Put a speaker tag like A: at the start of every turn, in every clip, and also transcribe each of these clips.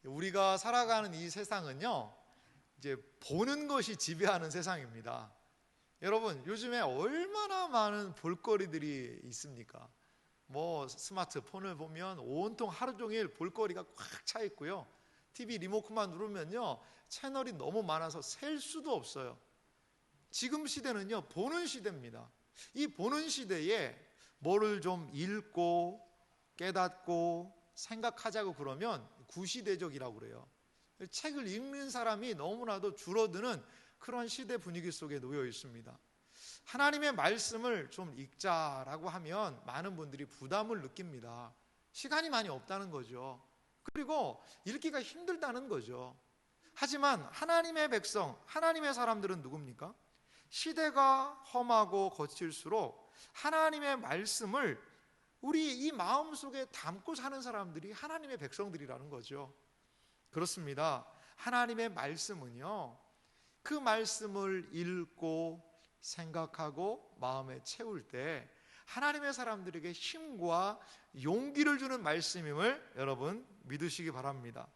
A: 우리가 살아가는 이 세상은요, 이제 보는 것이 지배하는 세상입니다. 여러분, 요즘에 얼마나 많은 볼거리들이 있습니까? 뭐 스마트폰을 보면 온통 하루 종일 볼거리가 꽉 차 있고요. TV 리모컨만 누르면요, 채널이 너무 많아서 셀 수도 없어요. 지금 시대는요, 보는 시대입니다. 이 보는 시대에 뭐를 좀 읽고 깨닫고 생각하자고 그러면 구시대적이라고 그래요. 책을 읽는 사람이 너무나도 줄어드는 그런 시대 분위기 속에 놓여 있습니다. 하나님의 말씀을 좀 읽자라고 하면 많은 분들이 부담을 느낍니다. 시간이 많이 없다는 거죠. 그리고 읽기가 힘들다는 거죠. 하지만 하나님의 백성, 하나님의 사람들은 누굽니까? 시대가 험하고 거칠수록 하나님의 말씀을 우리 이 마음속에 담고 사는 사람들이 하나님의 백성들이라는 거죠. 그렇습니다. 하나님의 말씀은요, 그 말씀을 읽고 생각하고 마음에 채울 때 하나님의 사람들에게 힘과 용기를 주는 말씀임을 여러분 믿으시기 바랍니다.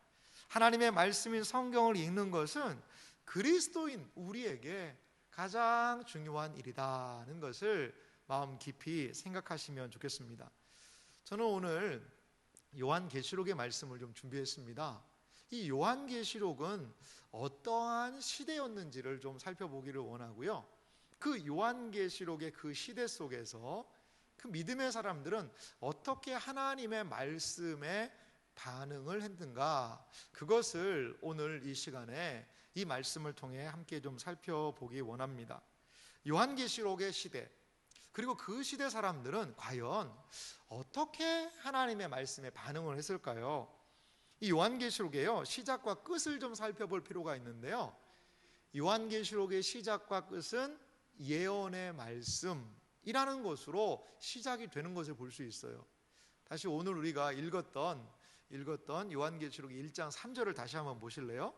A: 하나님의 말씀인 성경을 읽는 것은 그리스도인 우리에게 가장 중요한 일이라는 것을 마음 깊이 생각하시면 좋겠습니다. 저는 오늘 요한계시록의 말씀을 좀 준비했습니다. 이 요한계시록은 어떠한 시대였는지를 좀 살펴보기를 원하고요. 그 요한계시록의 그 시대 속에서 그 믿음의 사람들은 어떻게 하나님의 말씀에 반응을 했는가, 그것을 오늘 이 시간에 이 말씀을 통해 함께 좀 살펴보기 원합니다. 요한계시록의 시대, 그리고 그 시대 사람들은 과연 어떻게 하나님의 말씀에 반응을 했을까요? 이 요한계시록에요, 시작과 끝을 좀 살펴볼 필요가 있는데요, 요한계시록의 시작과 끝은 예언의 말씀이라는 것으로 시작이 되는 것을 볼 수 있어요. 다시 오늘 우리가 읽었던 요한계시록 1장 3절을 다시 한번 보실래요?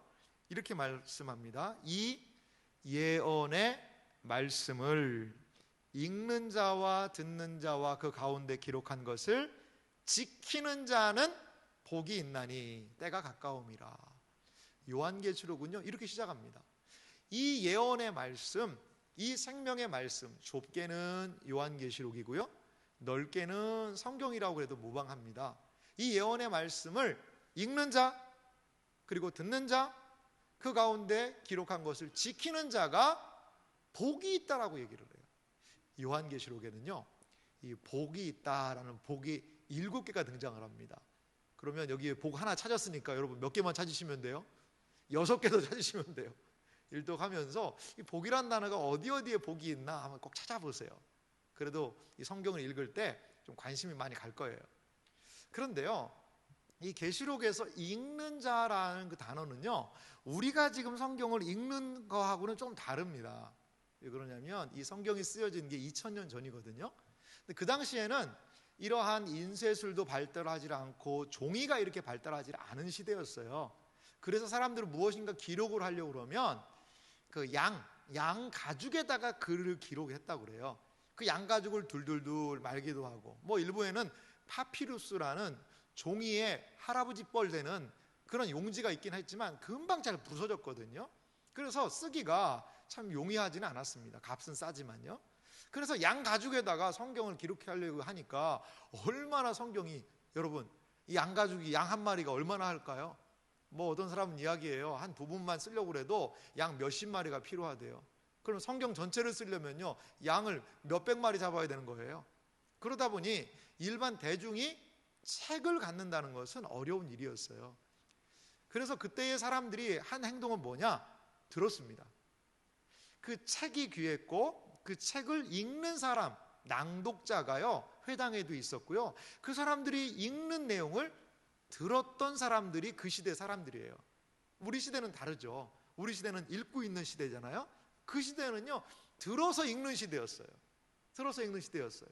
A: 이렇게 말씀합니다. 이 예언의 말씀을 읽는 자와 듣는 자와 그 가운데 기록한 것을 지키는 자는 복이 있나니 때가 가까움이라. 요한계시록은요, 이렇게 시작합니다. 이 예언의 말씀, 이 생명의 말씀, 좁게는 요한계시록이고요, 넓게는 성경이라고 해도 무방합니다. 이 예언의 말씀을 읽는 자, 그리고 듣는 자, 그 가운데 기록한 것을 지키는 자가 복이 있다라고 얘기를 해요. 요한계시록에는요, 이 복이 있다라는 복이 7개가 등장을 합니다. 그러면 여기에 복 하나 찾았으니까 여러분 몇 개만 찾으시면 돼요? 6개도 찾으시면 돼요. 일독하면서 이 복이란 단어가 어디에 복이 있나 한번 꼭 찾아보세요. 그래도 이 성경을 읽을 때 좀 관심이 많이 갈 거예요. 그런데요, 이 계시록에서 읽는 자라는 그 단어는요, 우리가 지금 성경을 읽는 거하고는 좀 다릅니다. 왜 그러냐면 이 성경이 쓰여진 게 2000년 전이거든요. 근데 그 당시에는 이러한 인쇄술도 발달하지 않고 종이가 이렇게 발달하지 않은 시대였어요. 그래서 사람들은 무엇인가 기록을 하려고 그러면 그 양 가죽에다가 글을 기록했다고 그래요. 그 양 가죽을 둘둘둘 말기도 하고, 뭐 일부에는 파피루스라는 종이에 할아버지 뻘 되는 그런 용지가 있긴 했지만 금방 잘 부서졌거든요. 그래서 쓰기가 참 용이하지는 않았습니다. 값은 싸지만요. 그래서 양 가죽에다가 성경을 기록하려고 하니까 얼마나 성경이, 여러분 이 양 가죽이 양 한 마리가 얼마나 할까요? 뭐 어떤 사람은 이야기해요. 한 부분만 쓰려고 해도 양 몇십 마리가 필요하대요. 그럼 성경 전체를 쓰려면요, 양을 몇백 마리 잡아야 되는 거예요. 그러다 보니 일반 대중이 책을 갖는다는 것은 어려운 일이었어요. 그래서 그때의 사람들이 한 행동은 뭐냐? 들었습니다. 그 책이 귀했고 그 책을 읽는 사람, 낭독자가요, 회당에도 있었고요, 그 사람들이 읽는 내용을 들었던 사람들이 그 시대 사람들이에요. 우리 시대는 다르죠. 우리 시대는 읽고 있는 시대잖아요. 그 시대는요, 들어서 읽는 시대였어요. 들어서 읽는 시대였어요.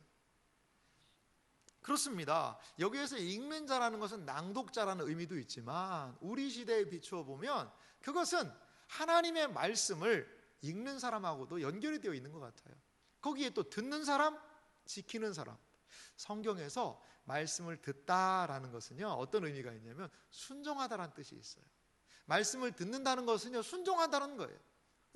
A: 그렇습니다. 여기에서 읽는 자라는 것은 낭독자라는 의미도 있지만 우리 시대에 비추어 보면 그것은 하나님의 말씀을 읽는 사람하고도 연결이 되어 있는 것 같아요. 거기에 또 듣는 사람, 지키는 사람, 성경에서 말씀을 듣다라는 것은요, 어떤 의미가 있냐면 순종하다라는 뜻이 있어요. 말씀을 듣는다는 것은요, 순종한다는 거예요.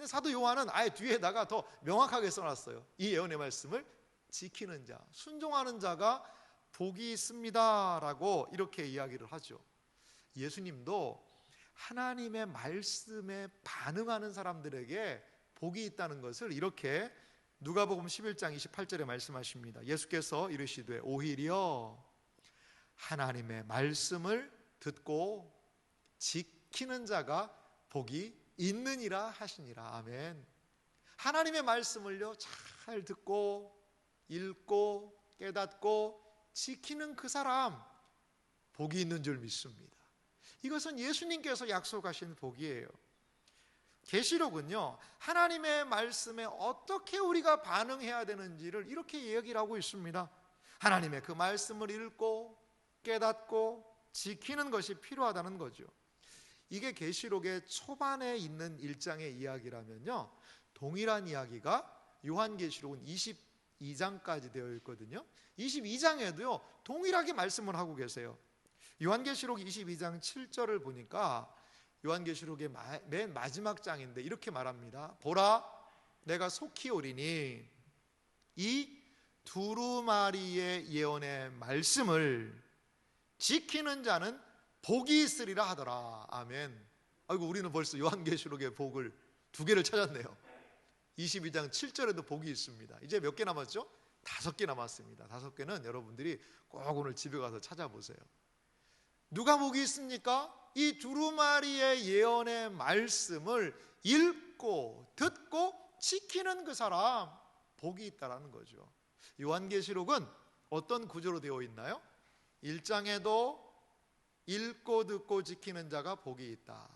A: 사도 요한은 아예 뒤에다가 더 명확하게 써놨어요. 이 예언의 말씀을 지키는 자, 순종하는 자가 복이 있습니다라고 이렇게 이야기를 하죠. 예수님도 하나님의 말씀에 반응하는 사람들에게 복이 있다는 것을 이렇게 누가복음 11장 28절에 말씀하십니다. 예수께서 이르시되 오히려 하나님의 말씀을 듣고 지키는 자가 복이 있느니라 하시니라. 아멘. 하나님의 말씀을요 잘 듣고 읽고 깨닫고 지키는 그 사람 복이 있는 줄 믿습니다. 이것은 예수님께서 약속하신 복이에요. 계시록은요 하나님의 말씀에 어떻게 우리가 반응해야 되는지를 이렇게 얘기를 하고 있습니다. 하나님의 그 말씀을 읽고 깨닫고 지키는 것이 필요하다는 거죠. 이게 계시록의 초반에 있는 1장의 이야기라면요, 동일한 이야기가 요한계시록은 22장까지 되어 있거든요. 22장에도요 동일하게 말씀을 하고 계세요. 요한계시록 22장 7절을 보니까 요한계시록의 맨 마지막 장인데 이렇게 말합니다. 보라, 내가 속히 오리니 이 두루마리의 예언의 말씀을 지키는 자는 복이 있으리라 하더라. 아멘. 아이고, 우리는 벌써 요한계시록의 복을 2개를 찾았네요. 22장 7절에도 복이 있습니다. 이제 몇 개 남았죠? 5개 남았습니다. 5개는 여러분들이 꼭 오늘 집에 가서 찾아보세요. 누가 복이 있습니까? 이 두루마리의 예언의 말씀을 읽고 듣고 지키는 그 사람 복이 있다라는 거죠. 요한계시록은 어떤 구조로 되어 있나요? 1장에도 읽고 듣고 지키는 자가 복이 있다.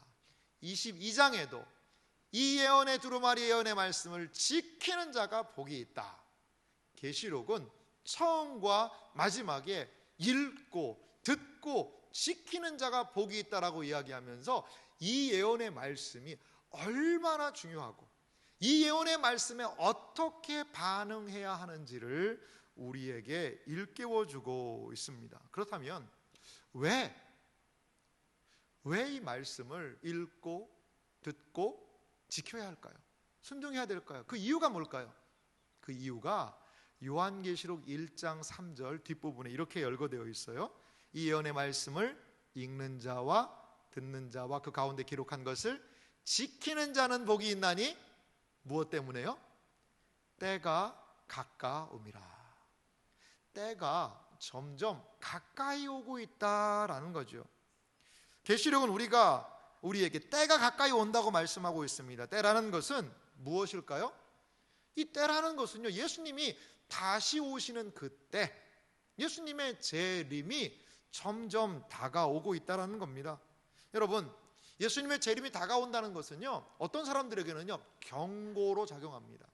A: 22장에도 이 예언의 두루마리 예언의 말씀을 지키는 자가 복이 있다. 계시록은 처음과 마지막에 읽고 듣고 지키는 자가 복이 있다라고 이야기하면서 이 예언의 말씀이 얼마나 중요하고 이 예언의 말씀에 어떻게 반응해야 하는지를 우리에게 일깨워주고 있습니다. 그렇다면 왜 이 말씀을 읽고 듣고 지켜야 할까요? 순종해야 될까요? 그 이유가 뭘까요? 그 이유가 요한계시록 1장 3절 뒷부분에 이렇게 열거되어 있어요. 이 예언의 말씀을 읽는 자와 듣는 자와 그 가운데 기록한 것을 지키는 자는 복이 있나니 무엇 때문에요? 때가 가까움이라. 때가 점점 가까이 오고 있다라는 거죠. 계시록은 우리에게 때가 가까이 온다고 말씀하고 있습니다. 때라는 것은 무엇일까요? 이 때라는 것은요, 예수님이 다시 오시는 그때, 예수님의 재림이 점점 다가오고 있다는 겁니다. 여러분, 예수님의 재림이 다가온다는 것은요, 어떤 사람들에게는요 경고로 작용합니다.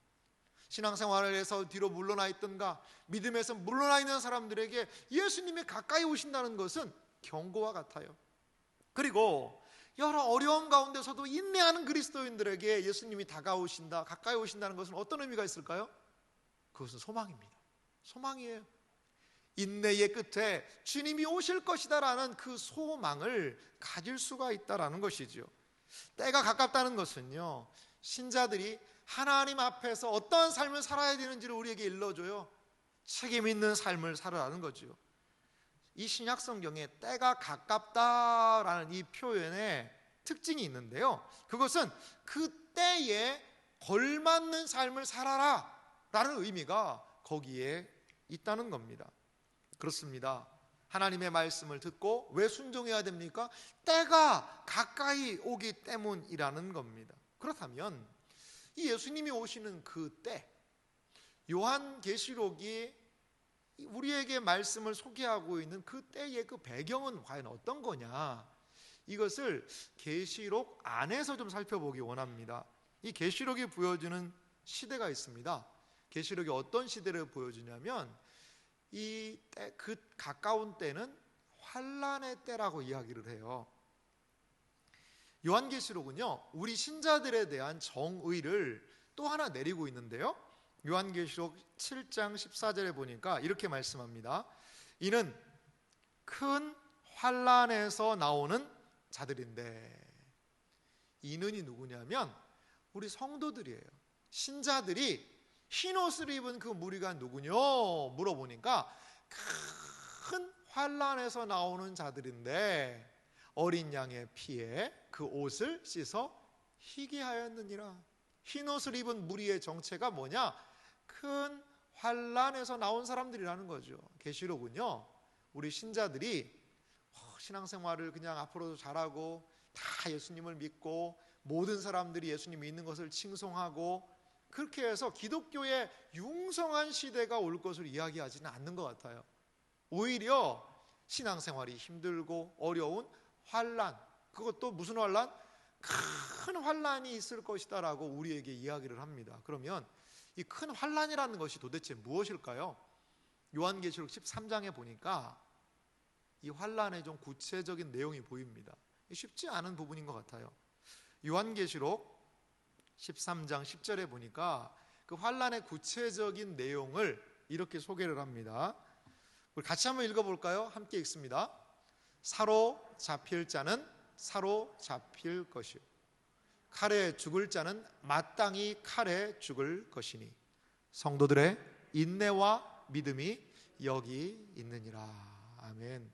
A: 신앙생활에서 뒤로 물러나 있던가 믿음에서 물러나 있는 사람들에게 예수님이 가까이 오신다는 것은 경고와 같아요. 그리고 여러 어려움 가운데서도 인내하는 그리스도인들에게 예수님이 다가오신다, 가까이 오신다는 것은 어떤 의미가 있을까요? 그것은 소망입니다. 소망이에요. 인내의 끝에 주님이 오실 것이다라는 그 소망을 가질 수가 있다라는 것이죠. 때가 가깝다는 것은요, 신자들이 하나님 앞에서 어떤 삶을 살아야 되는지를 우리에게 일러줘요. 책임 있는 삶을 살아라는 거죠. 이 신약 성경에 때가 가깝다라는 이 표현에 특징이 있는데요, 그것은 그 때에 걸맞는 삶을 살아라 라는 의미가 거기에 있다는 겁니다. 그렇습니다. 하나님의 말씀을 듣고 왜 순종해야 됩니까? 때가 가까이 오기 때문이라는 겁니다. 그렇다면 이 예수님이 오시는 그 때, 요한계시록이 우리에게 말씀을 소개하고 있는 그 때의 그 배경은 과연 어떤 거냐, 이것을 계시록 안에서 좀 살펴보기 원합니다. 이 계시록이 보여주는 시대가 있습니다. 계시록이 어떤 시대를 보여주냐면 이 때, 그 가까운 때는 환란의 때라고 이야기를 해요. 요한계시록은요, 우리 신자들에 대한 정의를 또 하나 내리고 있는데요, 요한계시록 7장 14절에 보니까 이렇게 말씀합니다. 이는 큰 환난에서 나오는 자들인데, 이는이 누구냐면 우리 성도들이에요. 신자들이 흰옷을 입은 그 무리가 누구뇨 물어보니까 큰 환난에서 나오는 자들인데 어린 양의 피에 그 옷을 씻어 희게 하였느니라. 흰옷을 입은 무리의 정체가 뭐냐? 큰 환난에서 나온 사람들이라는 거죠. 계시록은요, 우리 신자들이 신앙생활을 그냥 앞으로도 잘하고 다 예수님을 믿고 모든 사람들이 예수님 믿는 것을 칭송하고 그렇게 해서 기독교의 융성한 시대가 올 것을 이야기하지는 않는 것 같아요. 오히려 신앙생활이 힘들고 어려운 환난, 그것도 무슨 환난? 큰 환난이 있을 것이다 라고 우리에게 이야기를 합니다. 그러면 이 큰 환난이라는 것이 도대체 무엇일까요? 요한계시록 13장에 보니까 이 환난의 좀 구체적인 내용이 보입니다. 쉽지 않은 부분인 것 같아요. 요한계시록 13장 10절에 보니까 그 환난의 구체적인 내용을 이렇게 소개를 합니다. 우리 같이 한번 읽어볼까요? 함께 읽습니다. 사로잡힐 자는 사로잡힐 것이요, 칼에 죽을 자는 마땅히 칼에 죽을 것이니 성도들의 인내와 믿음이 여기 있느니라. 아멘.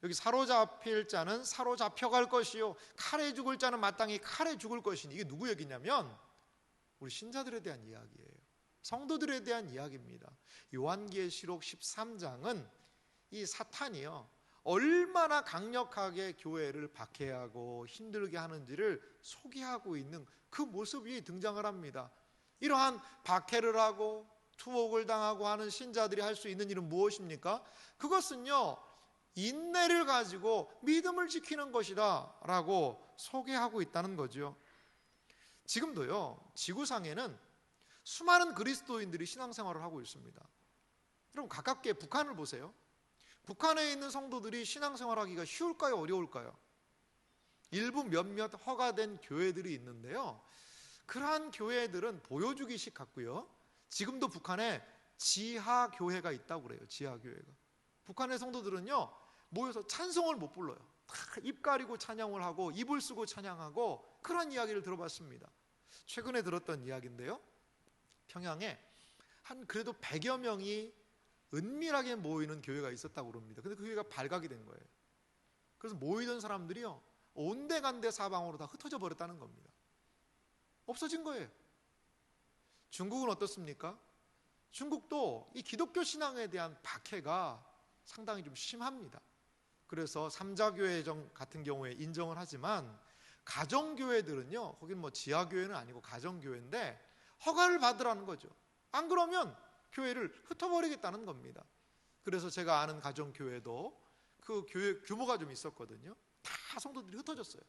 A: 여기 사로잡힐 자는 사로잡혀갈 것이요, 칼에 죽을 자는 마땅히 칼에 죽을 것이니, 이게 누구 얘기냐면 우리 신자들에 대한 이야기예요. 성도들에 대한 이야기입니다. 요한계시록 13장은 이 사탄이요, 얼마나 강력하게 교회를 박해하고 힘들게 하는지를 소개하고 있는 그 모습이 등장을 합니다. 이러한 박해를 하고 투옥을 당하고 하는 신자들이 할 수 있는 일은 무엇입니까? 그것은요, 인내를 가지고 믿음을 지키는 것이다 라고 소개하고 있다는 거죠. 지금도요, 지구상에는 수많은 그리스도인들이 신앙생활을 하고 있습니다. 여러분, 가깝게 북한을 보세요. 북한에 있는 성도들이 신앙생활하기가 쉬울까요? 어려울까요? 일부 몇몇 허가된 교회들이 있는데요, 그러한 교회들은 보여주기식 같고요, 지금도 북한에 지하교회가 있다고 그래요. 지하교회가. 북한의 성도들은요, 모여서 찬송을 못 불러요. 다 입 가리고 찬양을 하고 입을 쓰고 찬양하고, 그런 이야기를 들어봤습니다. 최근에 들었던 이야기인데요, 평양에 한 그래도 100여 명이 은밀하게 모이는 교회가 있었다고 그럽니다. 근데 그 교회가 발각이 된 거예요. 그래서 모이던 사람들이요, 온데간데 사방으로 다 흩어져 버렸다는 겁니다. 없어진 거예요. 중국은 어떻습니까? 중국도 이 기독교 신앙에 대한 박해가 상당히 좀 심합니다. 그래서 삼자교회 같은 경우에 인정을 하지만 가정교회들은요, 거긴 뭐 지하교회는 아니고 가정교회인데 허가를 받으라는 거죠. 안 그러면 교회를 흩어버리겠다는 겁니다. 그래서 제가 아는 가정교회도 그 교회 규모가 좀 있었거든요. 다 성도들이 흩어졌어요.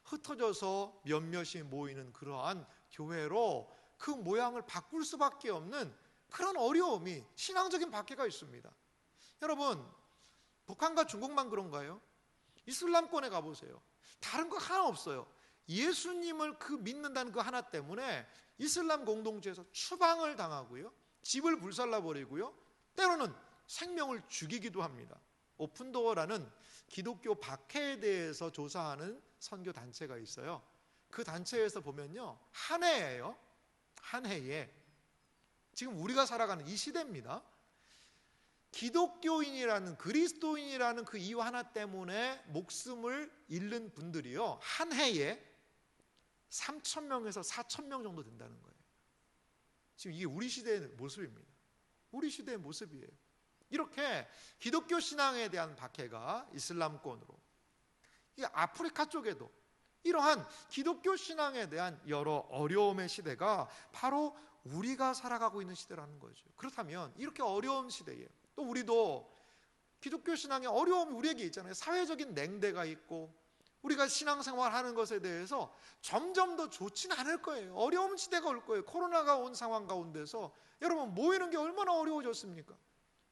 A: 흩어져서 몇몇이 모이는 그러한 교회로 그 모양을 바꿀 수밖에 없는 그런 어려움이, 신앙적인 박해가 있습니다. 여러분, 북한과 중국만 그런가요? 이슬람권에 가보세요. 다른 거 하나 없어요. 예수님을 믿는다는 그 하나 때문에 이슬람 공동체에서 추방을 당하고요, 집을 불살라버리고요, 때로는 생명을 죽이기도 합니다. 오픈도어라는 기독교 박해에 대해서 조사하는 선교 단체가 있어요. 그 단체에서 보면요, 한 해예요. 한 해에 지금 우리가 살아가는 이 시대입니다. 기독교인이라는, 그리스도인이라는 그 이유 하나 때문에 목숨을 잃는 분들이요, 한 해에 3,000명에서 4,000명 정도 된다는 거예요. 지금 이게 우리 시대의 모습입니다. 우리 시대의 모습이에요. 이렇게 기독교 신앙에 대한 박해가 이슬람권으로, 이 아프리카 쪽에도 이러한 기독교 신앙에 대한 여러 어려움의 시대가 바로 우리가 살아가고 있는 시대라는 거죠. 그렇다면 이렇게 어려운 시대에 또 우리도 기독교 신앙의 어려움이 우리에게 있잖아요. 사회적인 냉대가 있고 우리가 신앙생활하는 것에 대해서 점점 더 좋지는 않을 거예요. 어려운 시대가 올 거예요. 코로나가 온 상황 가운데서 여러분, 모이는 게 얼마나 어려워졌습니까?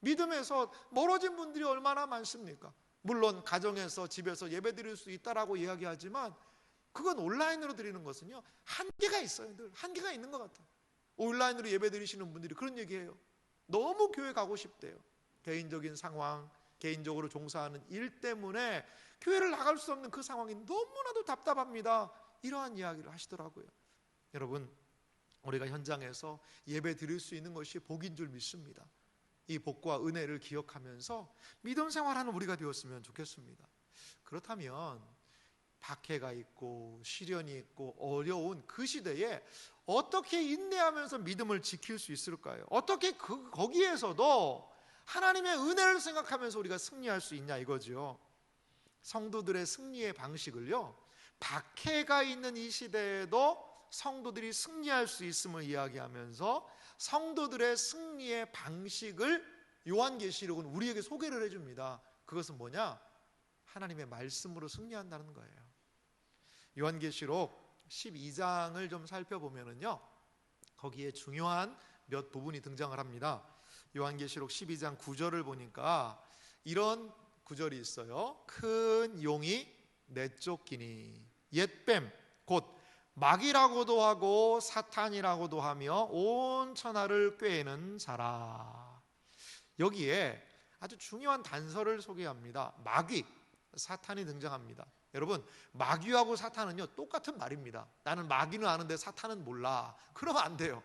A: 믿음에서 멀어진 분들이 얼마나 많습니까? 물론 가정에서, 집에서 예배 드릴 수 있다라고 이야기하지만 그건 온라인으로 드리는 것은요, 한계가 있어요. 늘 한계가 있는 것 같아요. 온라인으로 예배 드리시는 분들이 그런 얘기해요. 너무 교회 가고 싶대요. 개인적인 상황, 개인적으로 종사하는 일 때문에 교회를 나갈 수 없는 그 상황이 너무나도 답답합니다. 이러한 이야기를 하시더라고요. 여러분, 우리가 현장에서 예배 드릴 수 있는 것이 복인 줄 믿습니다. 이 복과 은혜를 기억하면서 믿음 생활하는 우리가 되었으면 좋겠습니다. 그렇다면 박해가 있고 시련이 있고 어려운 그 시대에 어떻게 인내하면서 믿음을 지킬 수 있을까요? 어떻게 거기에서도 하나님의 은혜를 생각하면서 우리가 승리할 수 있냐 이거죠. 성도들의 승리의 방식을요, 박해가 있는 이 시대에도 성도들이 승리할 수 있음을 이야기하면서 성도들의 승리의 방식을 요한계시록은 우리에게 소개를 해줍니다. 그것은 뭐냐? 하나님의 말씀으로 승리한다는 거예요. 요한계시록 12장을 좀 살펴보면은요, 거기에 중요한 몇 부분이 등장을 합니다. 요한계시록 12장 9절을 보니까 이런 구절이 있어요. 큰 용이 내쫓기니 옛뱀 곧 마귀라고도 하고 사탄이라고도 하며 온 천하를 꾀는 자라. 여기에 아주 중요한 단서를 소개합니다. 마귀, 사탄이 등장합니다. 여러분, 마귀하고 사탄은요 똑같은 말입니다. 나는 마귀는 아는데 사탄은 몰라. 그러면 안 돼요.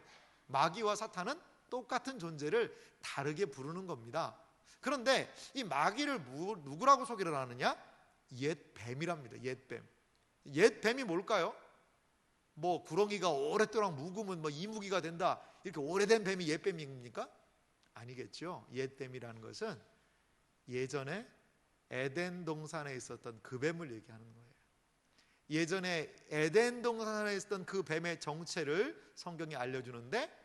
A: 마귀와 사탄은 똑같은 존재를 다르게 부르는 겁니다. 그런데 이 마귀를 누구라고 소개를 하느냐? 옛뱀이랍니다. 옛뱀. 옛뱀이 뭘까요? 뭐 구렁이가 오랫동안 묵으면 뭐 이무기가 된다, 이렇게 오래된 뱀이 옛뱀입니까? 아니겠죠. 옛뱀이라는 것은 예전에 에덴 동산에 있었던 그 뱀을 얘기하는 거예요. 예전에 에덴 동산에 있었던 그 뱀의 정체를 성경이 알려주는데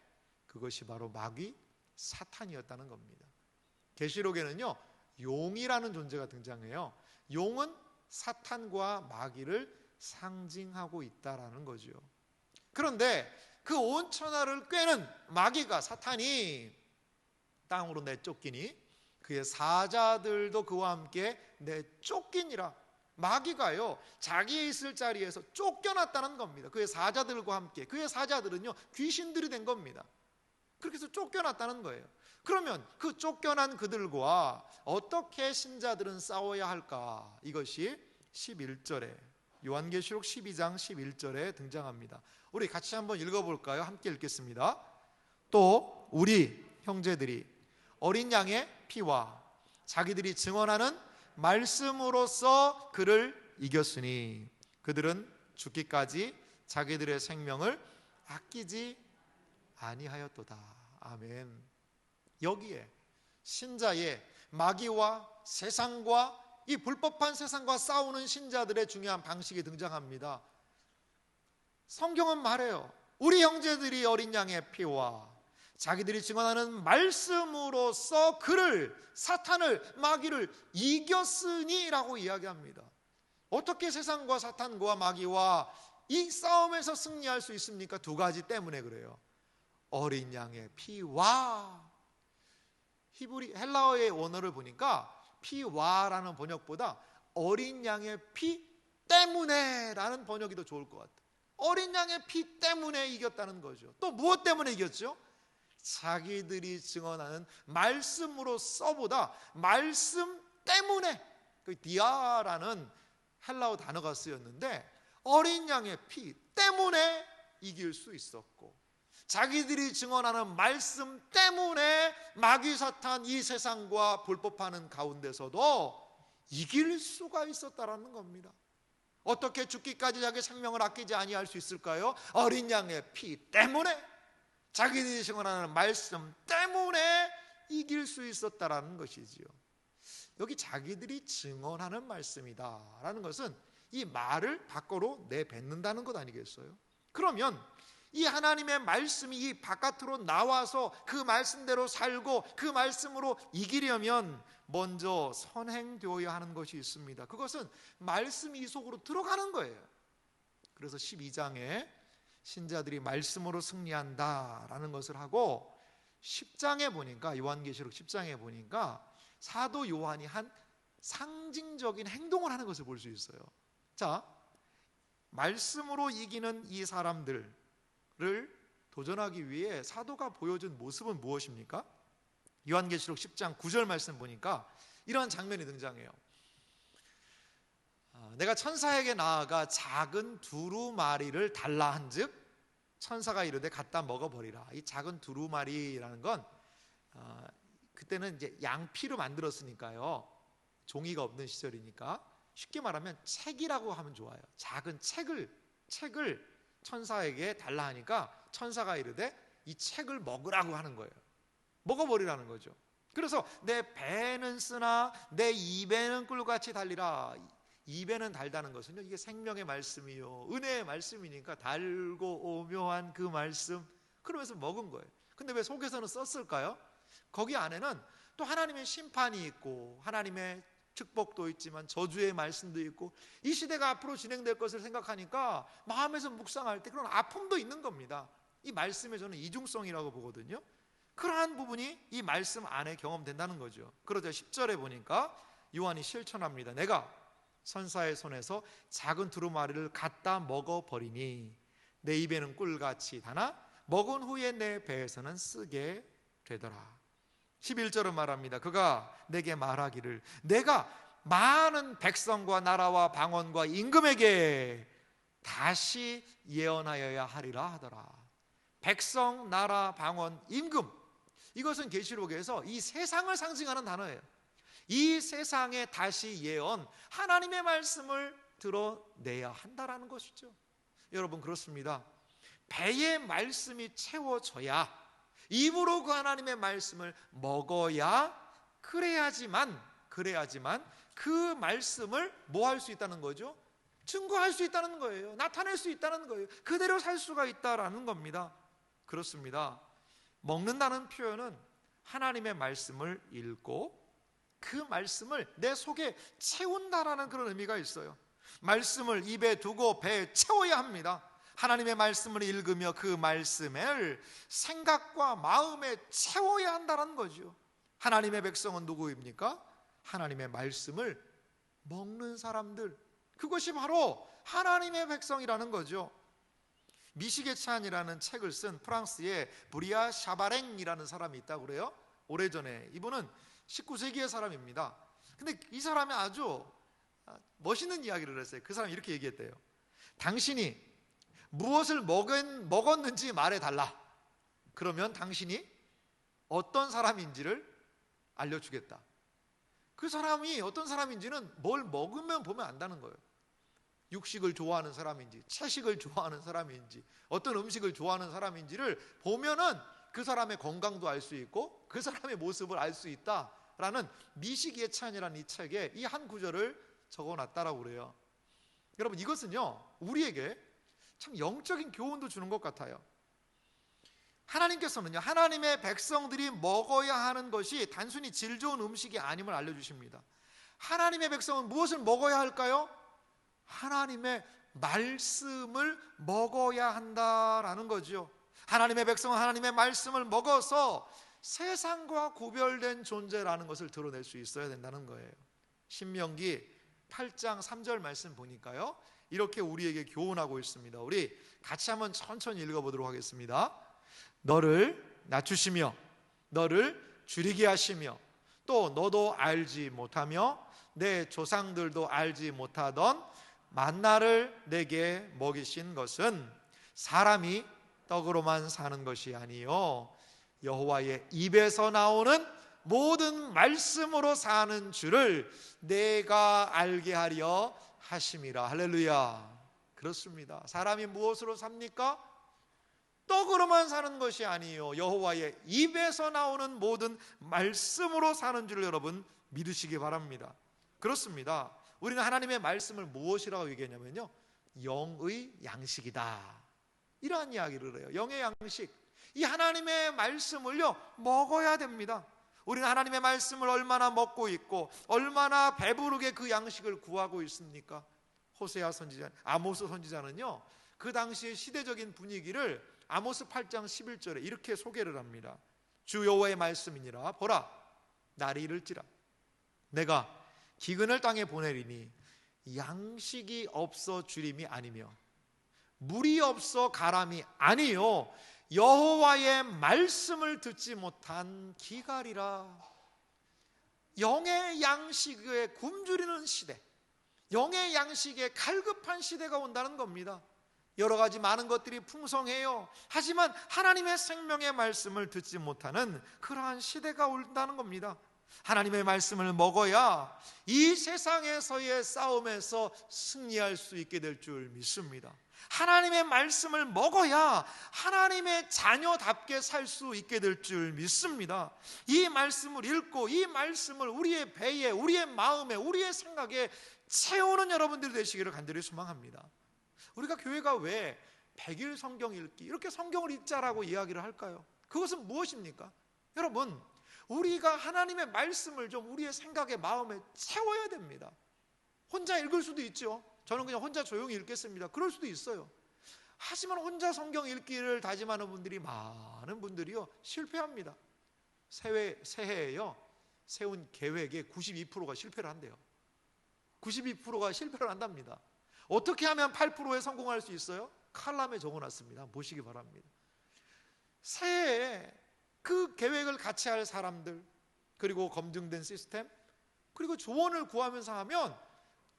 A: 그것이 바로 마귀, 사탄이었다는 겁니다. 계시록에는요 용이라는 존재가 등장해요. 용은 사탄과 마귀를 상징하고 있다라는 거죠. 그런데 그 온 천하를 꾀는 마귀가, 사탄이 땅으로 내쫓기니 그의 사자들도 그와 함께 내쫓기니라. 마귀가요 자기의 있을 자리에서 쫓겨났다는 겁니다. 그의 사자들과 함께. 그의 사자들은요 귀신들이 된 겁니다. 그렇게 해서 쫓겨났다는 거예요. 그러면 그 쫓겨난 그들과 어떻게 신자들은 싸워야 할까? 이것이 11절에, 요한계시록 12장 11절에 등장합니다. 우리 같이 한번 읽어볼까요? 함께 읽겠습니다. 또 우리 형제들이 어린 양의 피와 자기들이 증언하는 말씀으로써 그를 이겼으니 그들은 죽기까지 자기들의 생명을 아끼지 아니하였도다. 아멘. 여기에 신자의 마귀와 세상과 이 불법한 세상과 싸우는 신자들의 중요한 방식이 등장합니다. 성경은 말해요. 우리 형제들이 어린 양의 피와 자기들이 증언하는 말씀으로써 그를, 사탄을, 마귀를 이겼으니 라고 이야기합니다. 어떻게 세상과 사탄과 마귀와 이 싸움에서 승리할 수 있습니까? 두 가지 때문에 그래요. 어린 양의 피와, 헬라어의 원어를 보니까 피와라는 번역보다 어린 양의 피 때문에 라는 번역이 더 좋을 것 같아요. 어린 양의 피 때문에 이겼다는 거죠. 또 무엇 때문에 이겼죠? 자기들이 증언하는 말씀으로서보다 말씀 때문에, 그 디아라는 헬라어 단어가 쓰였는데 어린 양의 피 때문에 이길 수 있었고, 자기들이 증언하는 말씀 때문에 마귀 사탄 이 세상과 불법하는 가운데서도 이길 수가 있었다라는 겁니다. 어떻게 죽기까지 자기 생명을 아끼지 아니할 수 있을까요? 어린 양의 피 때문에, 자기들이 증언하는 말씀 때문에 이길 수 있었다라는 것이지요. 여기 자기들이 증언하는 말씀이다라는 것은 이 말을 밖으로 내뱉는다는 것 아니겠어요? 그러면 이 하나님의 말씀이 이 바깥으로 나와서 그 말씀대로 살고 그 말씀으로 이기려면 먼저 선행되어야 하는 것이 있습니다. 그것은 말씀이 이 속으로 들어가는 거예요. 그래서 12장에 신자들이 말씀으로 승리한다라는 것을 하고, 10장에 보니까, 요한계시록 10장에 보니까 사도 요한이 한 상징적인 행동을 하는 것을 볼 수 있어요. 자, 말씀으로 이기는 이 사람들을 도전하기 위해 사도가 보여준 모습은 무엇입니까? 요한계시록 10장 9절 말씀 보니까 이런 장면이 등장해요. 내가 천사에게 나아가 작은 두루마리를 달라 한즉 천사가 이르되 갖다 먹어버리라. 이 작은 두루마리라는 건 그때는 이제 양피로 만들었으니까요, 종이가 없는 시절이니까 쉽게 말하면 책이라고 하면 좋아요. 작은 책을 천사에게 달라 하니까 천사가 이르되 이 책을 먹으라고 하는 거예요. 먹어버리라는 거죠. 그래서 내 배는 쓰나 내 입에는 꿀같이 달리라. 입에는 달다는 것은요, 이게 생명의 말씀이요, 은혜의 말씀이니까 달고 오묘한 그 말씀, 그러면서 먹은 거예요. 근데 왜 속에서는 썼을까요? 거기 안에는 또 하나님의 심판이 있고 하나님의 축복도 있지만 저주의 말씀도 있고 이 시대가 앞으로 진행될 것을 생각하니까 마음에서 묵상할 때 그런 아픔도 있는 겁니다. 이 말씀에 저는 이중성이라고 보거든요. 그러한 부분이 이 말씀 안에 경험된다는 거죠. 그러자 10절에 보니까 요한이 실천합니다. 내가 천사의 손에서 작은 두루마리를 갖다 먹어버리니 내 입에는 꿀같이 다나 먹은 후에 내 배에서는 쓰게 되더라. 11절은 말합니다. 그가 내게 말하기를 내가 많은 백성과 나라와 방언과 임금에게 다시 예언하여야 하리라 하더라. 백성, 나라, 방언, 임금, 이것은 계시록에서 이 세상을 상징하는 단어예요. 이 세상에 다시 예언, 하나님의 말씀을 드러내야 한다라는 것이죠. 여러분, 그렇습니다. 배의 말씀이 채워져야 입으로 그 하나님의 말씀을 먹어야 그래야지만 그 말씀을 뭐 할 수 있다는 거죠? 증거할 수 있다는 거예요. 나타낼 수 있다는 거예요. 그대로 살 수가 있다라는 겁니다. 그렇습니다. 먹는다는 표현은 하나님의 말씀을 읽고 그 말씀을 내 속에 채운다라는 그런 의미가 있어요. 말씀을 입에 두고 배에 채워야 합니다. 하나님의 말씀을 읽으며 그 말씀을 생각과 마음에 채워야 한다는 거죠. 하나님의 백성은 누구입니까? 하나님의 말씀을 먹는 사람들, 그것이 바로 하나님의 백성이라는 거죠. 미시게찬이라는 책을 쓴 프랑스의 브리아 샤바랭이라는 사람이 있다고 그래요. 오래전에. 이분은 19세기의 사람입니다. 근데 이 사람이 아주 멋있는 이야기를 했어요. 그 사람이 이렇게 얘기했대요. 당신이 무엇을 먹었는지 말해달라. 그러면 당신이 어떤 사람인지를 알려주겠다. 그 사람이 어떤 사람인지는 뭘 먹으면 보면 안다는 거예요. 육식을 좋아하는 사람인지, 채식을 좋아하는 사람인지, 어떤 음식을 좋아하는 사람인지를 보면은 그 사람의 건강도 알 수 있고 그 사람의 모습을 알 수 있다라는 미식예찬이라는 이 책에 이 한 구절을 적어놨다라고 그래요. 여러분, 이것은요, 우리에게 참 영적인 교훈도 주는 것 같아요. 하나님께서는요, 하나님의 백성들이 먹어야 하는 것이 단순히 질 좋은 음식이 아님을 알려주십니다. 하나님의 백성은 무엇을 먹어야 할까요? 하나님의 말씀을 먹어야 한다라는 거죠. 하나님의 백성은 하나님의 말씀을 먹어서 세상과 구별된 존재라는 것을 드러낼 수 있어야 된다는 거예요. 신명기 8장 3절 말씀 보니까요, 이렇게 우리에게 교훈하고 있습니다. 우리 같이 한번 천천히 읽어보도록 하겠습니다. 너를 낮추시며 너를 줄이게 하시며 또 너도 알지 못하며 내 조상들도 알지 못하던 만나를 내게 먹이신 것은 사람이 떡으로만 사는 것이 아니요 여호와의 입에서 나오는 모든 말씀으로 사는 줄을 내가 알게 하려 하심이라. 할렐루야. 그렇습니다. 사람이 무엇으로 삽니까? 떡으로만 사는 것이 아니요 여호와의 입에서 나오는 모든 말씀으로 사는 줄을 여러분 믿으시기 바랍니다. 그렇습니다. 우리는 하나님의 말씀을 무엇이라고 얘기했냐면요, 영의 양식이다, 이러한 이야기를 해요. 영의 양식, 이 하나님의 말씀을요 먹어야 됩니다. 우리는 하나님의 말씀을 얼마나 먹고 있고 얼마나 배부르게 그 양식을 구하고 있습니까? 호세아 선지자, 아모스 선지자는요, 그 당시의 시대적인 분위기를 아모스 8장 11절에 이렇게 소개를 합니다. 주 여호와의 말씀이니라. 보라, 날이 이를지라 내가 기근을 땅에 보내리니 양식이 없어 주림이 아니며 물이 없어 가람이 아니요 여호와의 말씀을 듣지 못한 기갈이라. 영의 양식에 굶주리는 시대, 영의 양식에 갈급한 시대가 온다는 겁니다. 여러 가지 많은 것들이 풍성해요. 하지만 하나님의 생명의 말씀을 듣지 못하는 그러한 시대가 온다는 겁니다. 하나님의 말씀을 먹어야 이 세상에서의 싸움에서 승리할 수 있게 될 줄 믿습니다. 하나님의 말씀을 먹어야 하나님의 자녀답게 살 수 있게 될 줄 믿습니다. 이 말씀을 읽고 이 말씀을 우리의 배에, 우리의 마음에, 우리의 생각에 채우는 여러분들이 되시기를 간절히 소망합니다. 우리가 교회가 왜 100일 성경 읽기, 이렇게 성경을 읽자라고 이야기를 할까요? 그것은 무엇입니까? 여러분, 우리가 하나님의 말씀을 좀 우리의 생각에, 마음에 채워야 됩니다. 혼자 읽을 수도 있죠. 저는 그냥 혼자 조용히 읽겠습니다. 그럴 수도 있어요. 하지만 혼자 성경 읽기를 다짐하는 분들이, 많은 분들이요, 실패합니다. 새해에요, 세운 계획의 92%가 실패를 한대요. 92%가 실패를 한답니다. 어떻게 하면 8%에 성공할 수 있어요? 칼럼에 적어놨습니다. 보시기 바랍니다. 새해에 그 계획을 같이 할 사람들, 그리고 검증된 시스템, 그리고 조언을 구하면서 하면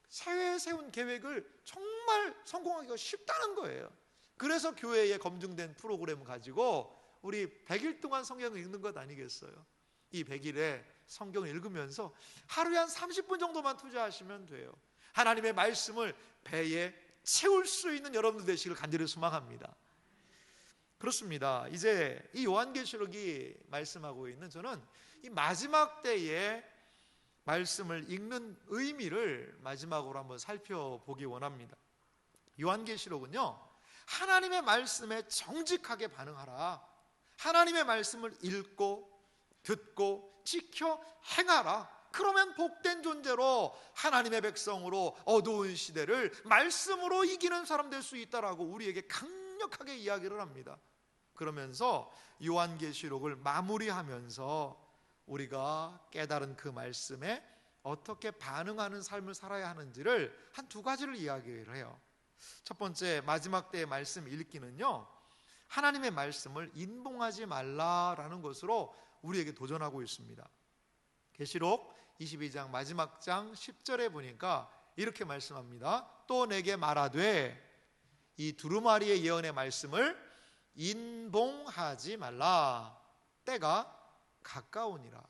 A: 새해에 세운 계획을 정말 성공하기가 쉽다는 거예요. 그래서 교회에 검증된 프로그램을 가지고 우리 100일 동안 성경을 읽는 것 아니겠어요? 이 100일에 성경을 읽으면서 하루에 한 30분 정도만 투자하시면 돼요. 하나님의 말씀을 배에 채울 수 있는 여러분들 되시길 간절히 소망합니다. 그렇습니다. 이제 이 요한계시록이 말씀하고 있는, 저는 이 마지막 때에 말씀을 읽는 의미를 마지막으로 한번 살펴보기 원합니다. 요한계시록은요, 하나님의 말씀에 정직하게 반응하라, 하나님의 말씀을 읽고 듣고 지켜 행하라, 그러면 복된 존재로 하나님의 백성으로 어두운 시대를 말씀으로 이기는 사람 될 수 있다라고 우리에게 강력하게 이야기를 합니다. 그러면서 요한계시록을 마무리하면서 우리가 깨달은 그 말씀에 어떻게 반응하는 삶을 살아야 하는지를 한 두 가지를 이야기를 해요. 첫 번째, 마지막 때의 말씀 읽기는요, 하나님의 말씀을 인봉하지 말라라는 것으로 우리에게 도전하고 있습니다. 계시록 22장 마지막 장 10절에 보니까 이렇게 말씀합니다. 또 내게 말하되 이 두루마리의 예언의 말씀을 인봉하지 말라. 때가 가까우니라.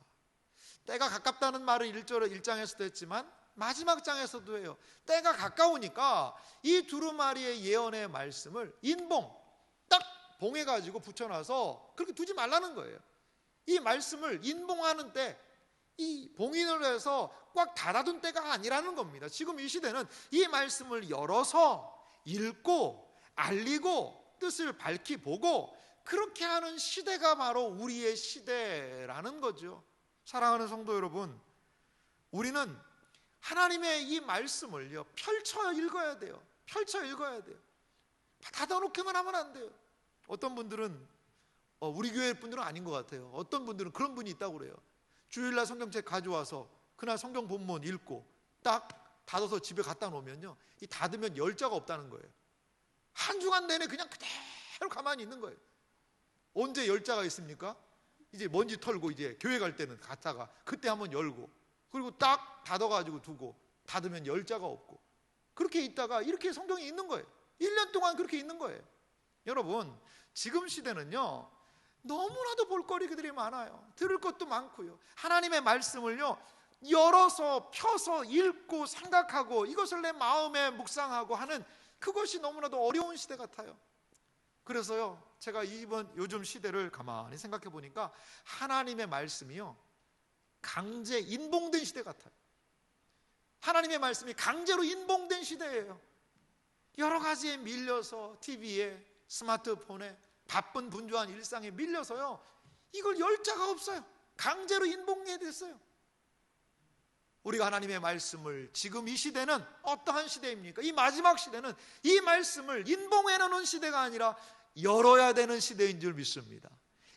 A: 때가 가깝다는 말을 1장에서도 했지만 마지막 장에서도 해요. 때가 가까우니까 이 두루마리의 예언의 말씀을 인봉, 딱 봉해가지고 붙여놔서 그렇게 두지 말라는 거예요. 이 말씀을 인봉하는 때, 이 봉인을 해서 꽉 닫아둔 때가 아니라는 겁니다. 지금 이 시대는 이 말씀을 열어서 읽고 알리고 뜻을 밝히 보고 그렇게 하는 시대가 바로 우리의 시대라는 거죠. 사랑하는 성도 여러분, 우리는 하나님의 이 말씀을요, 펼쳐 읽어야 돼요. 펼쳐 읽어야 돼요. 닫아놓기만 하면 안 돼요. 어떤 분들은 우리 교회 분들은 아닌 것 같아요. 어떤 분들은 그런 분이 있다고 그래요. 주일날 성경책 가져와서 그날 성경 본문 읽고 딱 닫아서 집에 갖다 놓으면요, 이 닫으면 열자가 없다는 거예요. 한 주간 내내 그냥 그대로 가만히 있는 거예요. 언제 열자가 있습니까? 이제 먼지 털고 이제 교회 갈 때는 갔다가 그때 한번 열고, 그리고 딱 닫아가지고 두고 닫으면 열자가 없고, 그렇게 있다가 이렇게 성경이 있는 거예요. 1년 동안 그렇게 있는 거예요. 여러분, 지금 시대는요, 너무나도 볼거리들이 많아요. 들을 것도 많고요. 하나님의 말씀을요, 열어서 펴서 읽고 생각하고 이것을 내 마음에 묵상하고 하는 그것이 너무나도 어려운 시대 같아요. 그래서요, 제가 요즘 시대를 가만히 생각해 보니까 하나님의 말씀이요, 강제 인봉된 시대 같아요. 하나님의 말씀이 강제로 인봉된 시대예요. 여러 가지에 밀려서 TV에, 스마트폰에, 바쁜 분주한 일상에 밀려서요, 이걸 열 자가 없어요. 강제로 인봉이 됐어요. 우리가 하나님의 말씀을, 지금 이 시대는 어떠한 시대입니까? 이 마지막 시대는 이 말씀을 인봉해 놓는 시대가 아니라 열어야 되는 시대인 줄 믿습니다.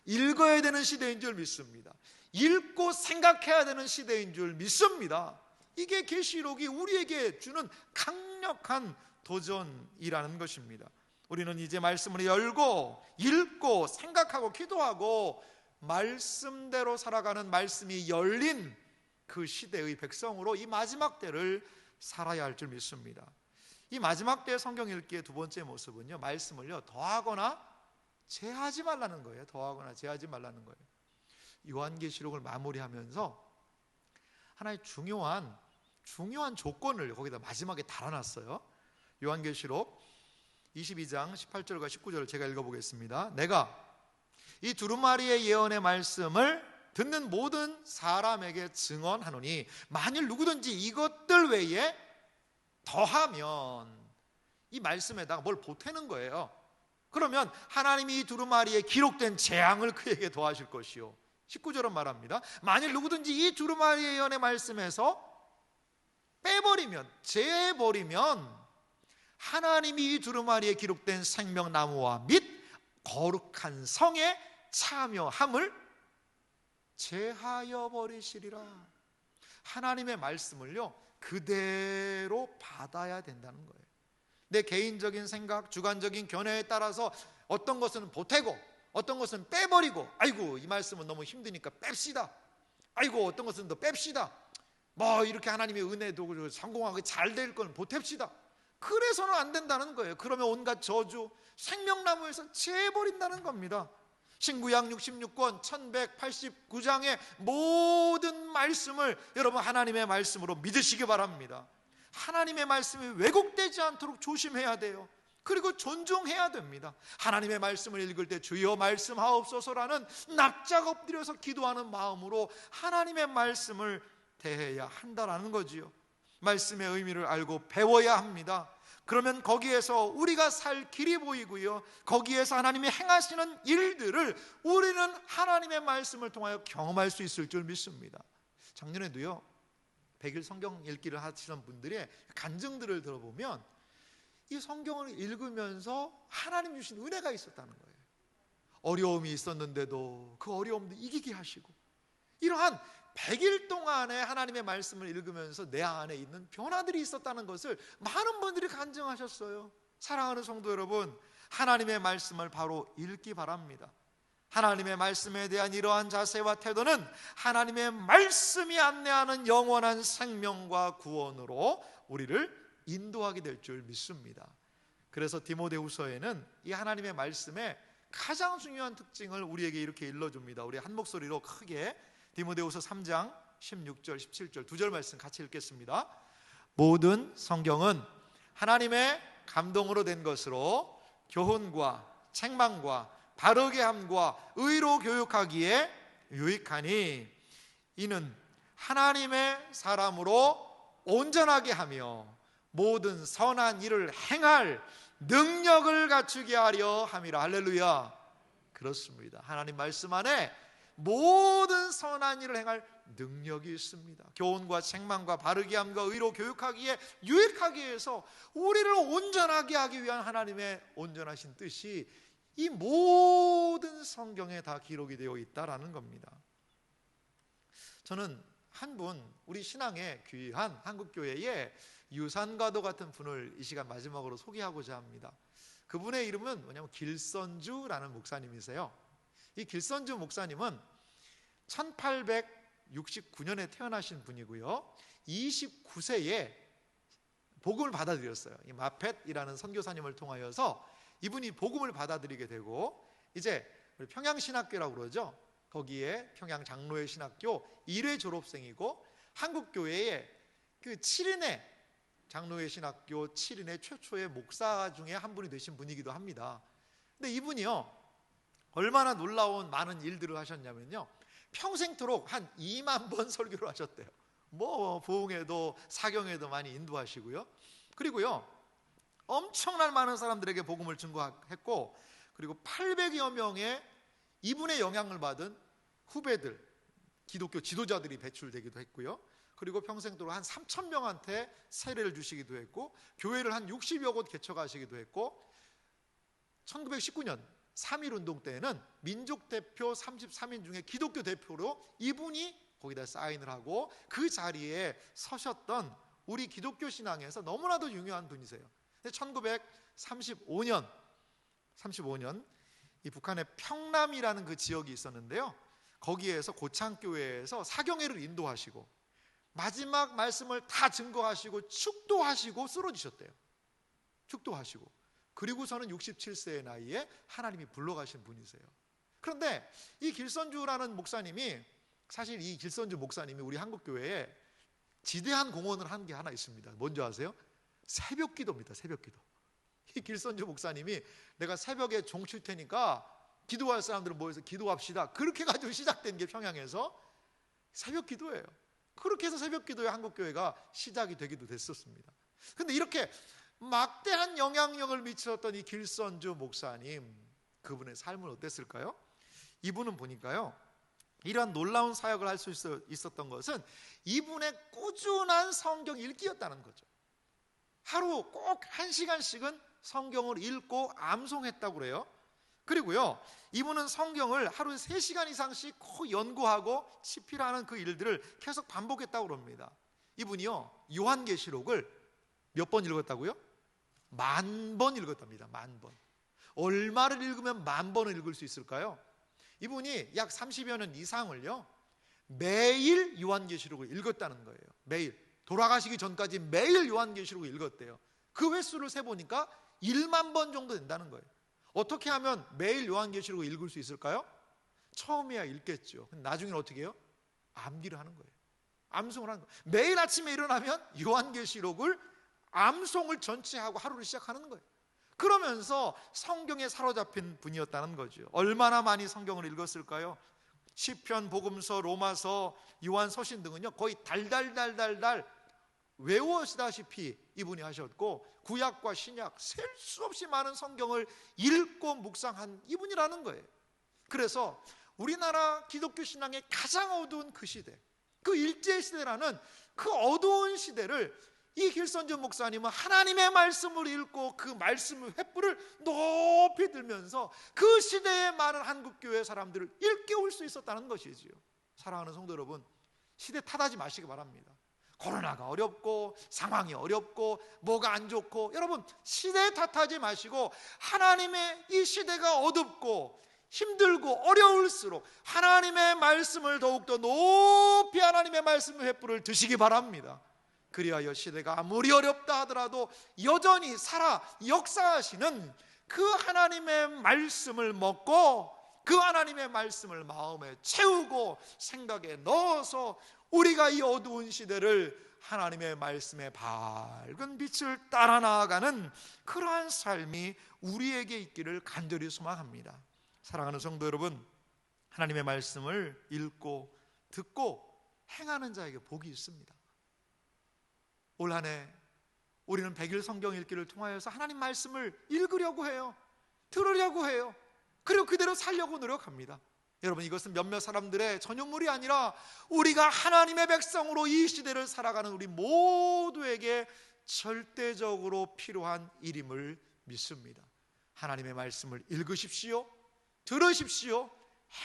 A: 읽어야 되는 시대인 줄 믿습니다. 읽고 생각해야 되는 시대인 줄 믿습니다. 이게 계시록이 우리에게 주는 강력한 도전이라는 것입니다. 우리는 이제 말씀을 열고 읽고 생각하고 기도하고 말씀대로 살아가는, 말씀이 열린 그 시대의 백성으로 이 마지막 때를 살아야 할 줄 믿습니다. 이 마지막 때 성경 읽기의 두 번째 모습은요, 말씀을요 더하거나 제하지 말라는 거예요. 더하거나 제하지 말라는 거예요. 요한계시록을 마무리하면서 하나의 중요한 조건을 거기다 마지막에 달아놨어요. 요한계시록 22장 18절과 19절을 제가 읽어보겠습니다. 내가 이 두루마리의 예언의 말씀을 듣는 모든 사람에게 증언하노니 만일 누구든지 이것들 외에 더하면, 이 말씀에다가 뭘 보태는 거예요. 그러면 하나님이 이 두루마리에 기록된 재앙을 그에게 더하실 것이요. 19절은 말합니다. 만일 누구든지 이 두루마리의 예언의 말씀에서 빼버리면, 제해버리면 하나님이 이 두루마리에 기록된 생명나무와 및 거룩한 성에 참여함을 제하여 버리시리라. 하나님의 말씀을요 그대로 받아야 된다는 거예요. 내 개인적인 생각, 주관적인 견해에 따라서 어떤 것은 보태고 어떤 것은 빼버리고, 아이고 이 말씀은 너무 힘드니까 뺍시다, 아이고 어떤 것은 더 뺍시다, 뭐 이렇게 하나님의 은혜도 성공하게 잘 될 건 보탭시다. 그래서는 안 된다는 거예요. 그러면 온갖 저주, 생명나무에서 제해버린다는 겁니다. 신구약 66권 1189장의 모든 말씀을 여러분 하나님의 말씀으로 믿으시기 바랍니다. 하나님의 말씀이 왜곡되지 않도록 조심해야 돼요. 그리고 존중해야 됩니다. 하나님의 말씀을 읽을 때 주여 말씀하옵소서라는 납작 엎드려서 기도하는 마음으로 하나님의 말씀을 대해야 한다라는 거지요. 말씀의 의미를 알고 배워야 합니다. 그러면 거기에서 우리가 살 길이 보이고요, 거기에서 하나님이 행하시는 일들을 우리는 하나님의 말씀을 통하여 경험할 수 있을 줄 믿습니다. 작년에도요 100일 성경 읽기를 하시는 분들의 간증들을 들어보면 이 성경을 읽으면서 하나님 주신 은혜가 있었다는 거예요. 어려움이 있었는데도 그 어려움도 이기게 하시고, 이러한 100일 동안에 하나님의 말씀을 읽으면서 내 안에 있는 변화들이 있었다는 것을 많은 분들이 간증하셨어요. 사랑하는 성도 여러분, 하나님의 말씀을 바로 읽기 바랍니다. 하나님의 말씀에 대한 이러한 자세와 태도는 하나님의 말씀이 안내하는 영원한 생명과 구원으로 우리를 인도하게 될 줄 믿습니다. 그래서 디모데후서에는 이 하나님의 말씀의 가장 중요한 특징을 우리에게 이렇게 일러줍니다. 우리 한 목소리로 크게 디모데후서 3장 16절 17절 두 절 말씀 같이 읽겠습니다. 모든 성경은 하나님의 감동으로 된 것으로 교훈과 책망과 바르게 함과 의로 교육하기에 유익하니 이는 하나님의 사람으로 온전하게 하며 모든 선한 일을 행할 능력을 갖추게 하려 함이라. 할렐루야. 그렇습니다. 하나님 말씀 안에 모든 선한 일을 행할 능력이 있습니다. 교훈과 책망과 바르게 함과 의로 교육하기에 유익하게 해서 우리를 온전하게 하기 위한 하나님의 온전하신 뜻이 이 모든 성경에 다 기록이 되어 있다라는 겁니다. 저는 한 분, 우리 신앙의 귀한 한국교회의 유산과도 같은 분을 이 시간 마지막으로 소개하고자 합니다. 그분의 이름은 뭐냐면 길선주라는 목사님이세요. 이 길선주 목사님은 1869년에 태어나신 분이고요, 29세에 복음을 받아들였어요. 이 마펫이라는 선교사님을 통하여서 이분이 복음을 받아들이게 되고, 이제 평양신학교라고 그러죠. 거기에 평양 장로회 신학교 1회 졸업생이고, 한국교회의 그 7인의 장로회 신학교 7인의 최초의 목사 중에 한 분이 되신 분이기도 합니다. 근데 이분이요 얼마나 놀라운 많은 일들을 하셨냐면요, 평생토록 한 2만 번 설교를 하셨대요. 뭐 부흥회도 사경회도 많이 인도하시고요, 그리고요 엄청난 많은 사람들에게 복음을 증거했고, 그리고 800여 명의 이분의 영향을 받은 후배들, 기독교 지도자들이 배출되기도 했고요, 그리고 평생도록 한 3,000명한테 세례를 주시기도 했고, 교회를 한 60여 곳 개척하시기도 했고, 1919년 3.1운동 때에는 민족대표 33인 중에 기독교 대표로 이분이 거기다 사인을 하고 그 자리에 서셨던 우리 기독교 신앙에서 너무나도 중요한 분이세요. 1935년 35년 이 북한의 평남이라는 그 지역이 있었는데요. 거기에서 고창교회에서 사경회를 인도하시고 마지막 말씀을 다 증거하시고 축도하시고 쓰러지셨대요. 축도하시고 그리고서는 67세의 나이에 하나님이 불러가신 분이세요. 그런데 이 길선주라는 목사님이, 사실 이 길선주 목사님이 우리 한국교회에 지대한 공헌을 한 게 하나 있습니다. 뭔지 아세요? 새벽 기도입니다. 새벽 기도. 이 길선주 목사님이 내가 새벽에 종 칠 테니까 기도할 사람들은 모여서 기도합시다, 그렇게 가지고 시작된 게 평양에서 새벽 기도예요. 그렇게 해서 새벽 기도의 한국교회가 시작이 되기도 됐었습니다. 그런데 이렇게 막대한 영향력을 미쳤던 이 길선주 목사님, 그분의 삶은 어땠을까요? 이분은 보니까요, 이러한 놀라운 사역을 할 수 있었던 것은 이분의 꾸준한 성경 읽기였다는 거죠. 하루 꼭 1시간씩은 성경을 읽고 암송했다고 그래요. 그리고요, 이분은 성경을 하루에 3시간 이상씩 꼭 연구하고 치필하는 그 일들을 계속 반복했다고 그럽니다. 이분이요, 요한계시록을 몇 번 읽었다고요? 10,000번 읽었답니다. 10,000번. 얼마를 읽으면 10,000번을 읽을 수 있을까요? 이분이 약 30여 년 이상을요, 매일 요한계시록을 읽었다는 거예요. 매일. 돌아가시기 전까지 매일 요한계시록을 읽었대요. 그 횟수를 세보니까 1만 번 정도 된다는 거예요. 어떻게 하면 매일 요한계시록을 읽을 수 있을까요? 처음에야 읽겠죠. 나중에는 어떻게 해요? 암기를 하는 거예요. 암송을 하는 거예요. 매일 아침에 일어나면 요한계시록을 암송을 전체하고 하루를 시작하는 거예요. 그러면서 성경에 사로잡힌 분이었다는 거죠. 얼마나 많이 성경을 읽었을까요? 시편, 복음서, 로마서, 요한서신 등은요, 거의 달달달달달 외워시다시피 이분이 하셨고, 구약과 신약 셀 수 없이 많은 성경을 읽고 묵상한 이분이라는 거예요. 그래서 우리나라 기독교 신앙의 가장 어두운 그 시대, 그 일제시대라는 그 어두운 시대를 이 길선주 목사님은 하나님의 말씀을 읽고 그 말씀의 횃불을 높이 들면서 그 시대의 많은 한국교회 사람들을 일깨울 수 있었다는 것이지요. 사랑하는 성도 여러분, 시대 탓하지 마시기 바랍니다. 코로나가 어렵고 상황이 어렵고 뭐가 안 좋고, 여러분 시대 탓하지 마시고 하나님의 이 시대가 어둡고 힘들고 어려울수록 하나님의 말씀을 더욱더 높이, 하나님의 말씀의 횃불을 드시기 바랍니다. 그리하여 시대가 아무리 어렵다 하더라도 여전히 살아 역사하시는 그 하나님의 말씀을 먹고 그 하나님의 말씀을 마음에 채우고 생각에 넣어서 우리가 이 어두운 시대를 하나님의 말씀의 밝은 빛을 따라 나아가는 그러한 삶이 우리에게 있기를 간절히 소망합니다. 사랑하는 성도 여러분, 하나님의 말씀을 읽고 듣고 행하는 자에게 복이 있습니다. 올 한 해 우리는 100일 성경 읽기를 통하여서 하나님 말씀을 읽으려고 해요. 들으려고 해요. 그리고 그대로 살려고 노력합니다. 여러분, 이것은 몇몇 사람들의 전유물이 아니라 우리가 하나님의 백성으로 이 시대를 살아가는 우리 모두에게 절대적으로 필요한 일임을 믿습니다. 하나님의 말씀을 읽으십시오. 들으십시오.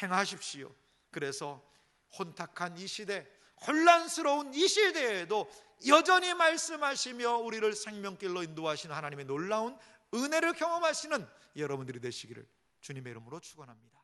A: 행하십시오. 그래서 혼탁한 이 시대, 혼란스러운 이 시대에도 여전히 말씀하시며 우리를 생명길로 인도하시는 하나님의 놀라운 은혜를 경험하시는 여러분들이 되시기를 주님의 이름으로 축원합니다.